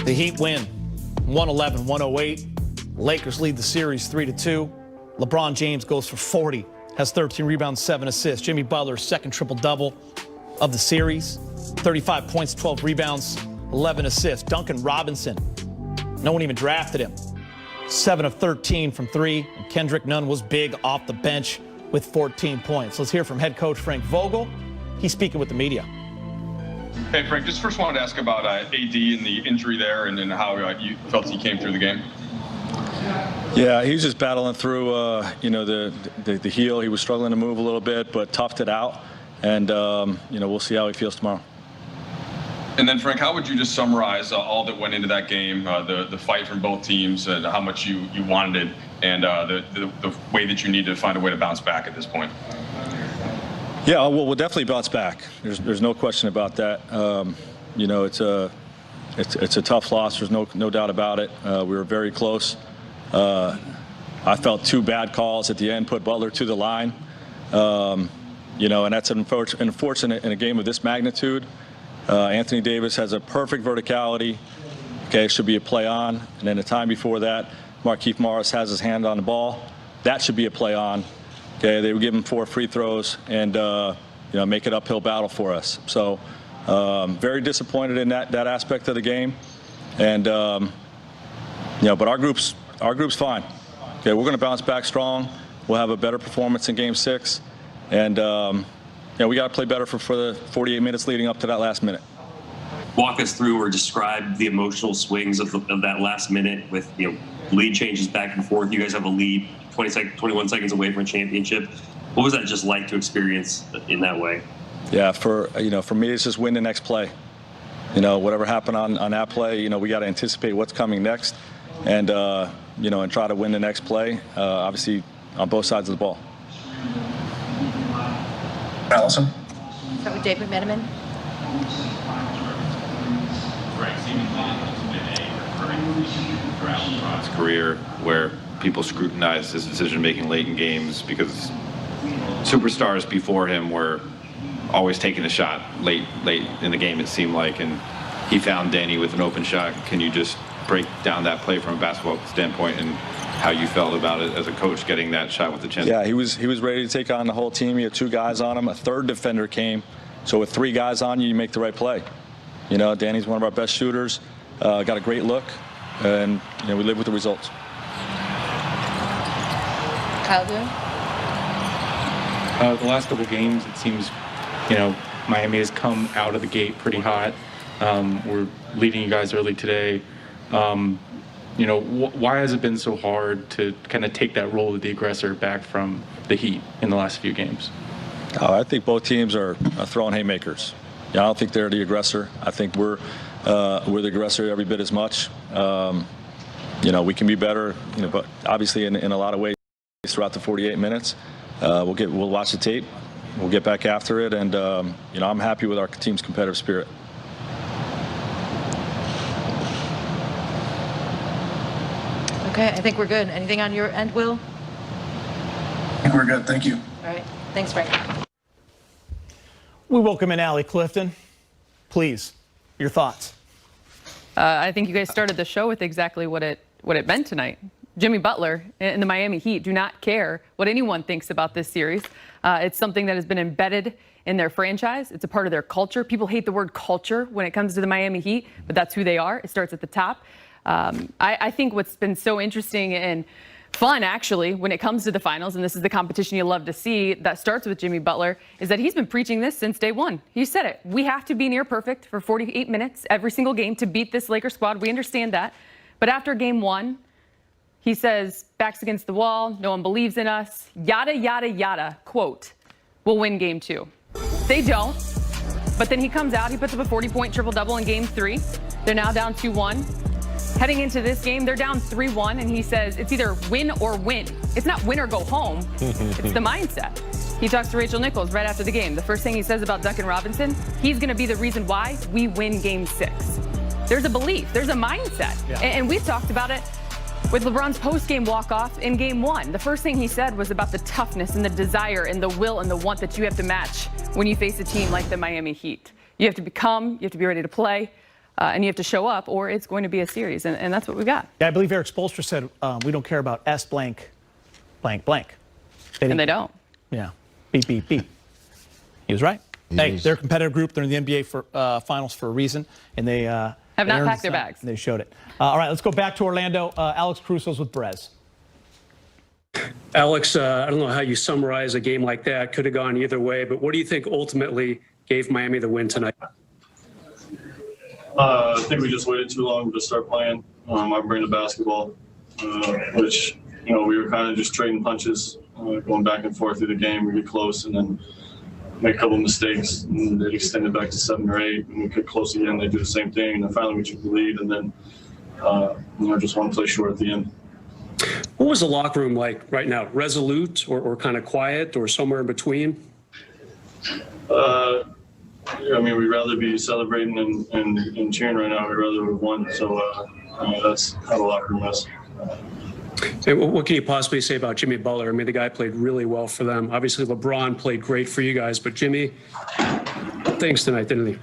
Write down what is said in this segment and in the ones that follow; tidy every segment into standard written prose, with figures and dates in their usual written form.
The Heat win 111-108. Lakers lead the series 3-2. LeBron James goes for 40, has 13 rebounds, 7 assists. Jimmy Butler's second triple-double of the series, 35 points, 12 rebounds, 11 assists. Duncan Robinson, no one even drafted him. 7 of 13 from 3, and Kendrick Nunn was big off the bench with 14 points. Let's hear from head coach Frank Vogel. He's speaking with the media. Hey, Frank, just first wanted to ask about AD and the injury there and how you felt he came through the game. Yeah, he was just battling through, the heel. He was struggling to move a little bit, but toughed it out. And, we'll see how he feels tomorrow. And then, Frank, how would you just summarize all that went into that game, the fight from both teams, and how much you wanted it, and the way that you need to find a way to bounce back at this point? Yeah, well, we'll definitely bounce back. There's no question about that. It's a tough loss. There's no doubt about it. We were very close. I felt 2 bad calls at the end, put Butler to the line. And that's unfortunate in a game of this magnitude. Anthony Davis has a perfect verticality. Okay, should be a play on. And then the time before that, Markieff Morris has his hand on the ball. That should be a play on. Okay, they would give him 4 free throws and make it uphill battle for us. So very disappointed in that aspect of the game. And but our group's fine. Okay, we're going to bounce back strong. We'll have a better performance in Game 6, and we got to play better for the 48 minutes leading up to that last minute. Walk us through or describe the emotional swings of that last minute with lead changes back and forth. You guys have a lead 21 seconds away from a championship. What was that just like to experience in that way? Yeah, for me, it's just win the next play. Whatever happened on that play, we got to anticipate what's coming next, and and try to win the next play. Obviously, on both sides of the ball. Allison. Start with David McMenamin. His career where people scrutinized his decision-making late in games because superstars before him were always taking a shot late in the game, it seemed like, and he found Danny with an open shot. Can you just break down that play from a basketball standpoint and how you felt about it as a coach getting that shot with the chin? Yeah, he was ready to take on the whole team. He had 2 guys on him. A third defender came. So with 3 guys on you, you make the right play. Danny's one of our best shooters. Got a great look, and we live with the results. Kyle Boone. The last couple games, it seems, Miami has come out of the gate pretty hot. We're leading you guys early today. Why has it been so hard to kind of take that role of the aggressor back from the Heat in the last few games? I think both teams are throwing haymakers. I don't think they're the aggressor. I think we're the aggressor every bit as much. We can be better, but obviously in a lot of ways throughout the 48 minutes. We'll watch the tape. We'll get back after it, and I'm happy with our team's competitive spirit. Okay, I think we're good. Anything on your end, Will? I think we're good. Thank you. All right. Thanks, Frank. We welcome in Allie Clifton. Please, your thoughts. I think you guys started the show with exactly what it meant tonight. Jimmy Butler and the Miami Heat do not care what anyone thinks about this series. It's something that has been embedded in their franchise. It's a part of their culture. People hate the word culture when it comes to the Miami Heat, but that's who they are. It starts at the top. I think what's been so interesting and fun, actually, when it comes to the finals, and this is the competition you love to see that starts with Jimmy Butler, is that he's been preaching this since day one. He said it. We have to be near perfect for 48 minutes every single game to beat this Lakers squad. We understand that. But after game 1, he says, backs against the wall, no one believes in us, yada, yada, yada, quote, we'll win game 2. They don't. But then he comes out, he puts up a 40-point triple-double in game 3. They're now down 2-1. Heading into this game, they're down 3-1, and he says it's either win or win. It's not win or go home. It's the mindset. He talks to Rachel Nichols right after the game. The first thing he says about Duncan Robinson, he's going to be the reason why we win game 6. There's a belief. There's a mindset. Yeah. And we've talked about it with LeBron's post-game walk-off in game 1. The first thing he said was about the toughness and the desire and the will and the want that you have to match when you face a team like the Miami Heat. You have to become, you have to be ready to play. and you have to show up, or it's going to be a series, and that's what we got. Yeah, I believe Eric Spoelstra said we don't care about S blank, blank, blank. And they don't. Yeah, beep, beep, beep. He was right. Hey, they're a competitive group. They're in the NBA finals for a reason, and they have not packed their bags. They showed it. All right, let's go back to Orlando. Alex Caruso's with Brez. Alex, I don't know how you summarize a game like that. Could have gone either way, but what do you think ultimately gave Miami the win tonight? I think we just waited too long to start playing. I bring the basketball, which, we were kind of just trading punches, going back and forth through the game. We get close and then make a couple of mistakes, and they'd extend it back to 7 or 8, and we get close again. They do the same thing, and then finally we took the lead, and then just want to play short at the end. What was the locker room like right now? Resolute or kind of quiet or somewhere in between? We'd rather be celebrating and cheering right now. We'd rather have won. So that's how the locker room is. And what can you possibly say about Jimmy Butler? I mean, the guy played really well for them. Obviously, LeBron played great for you guys, but Jimmy, thanks tonight, didn't he?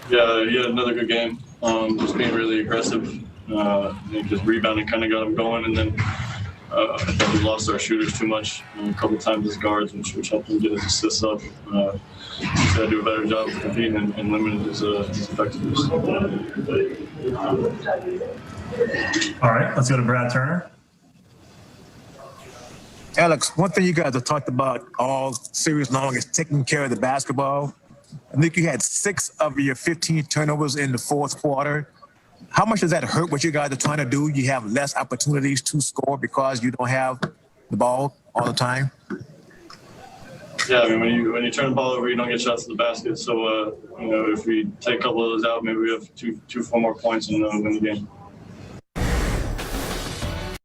Yeah, he had another good game. Just being really aggressive. Just rebounding kind of got him going, and then I think we lost our shooters too much a couple times as guards, which helped him get his assists up. He's got to do a better job of competing and limiting his effectiveness. All right, let's go to Brad Turner. Alex, one thing you guys have talked about all series long is taking care of the basketball. I think you had 6 of your 15 turnovers in the fourth quarter. How much does that hurt what you guys are trying to do? You have less opportunities to score because you don't have the ball all the time? Yeah, when you turn the ball over, you don't get shots to the basket. So, if we take a couple of those out, maybe we have 4 more points and win the game.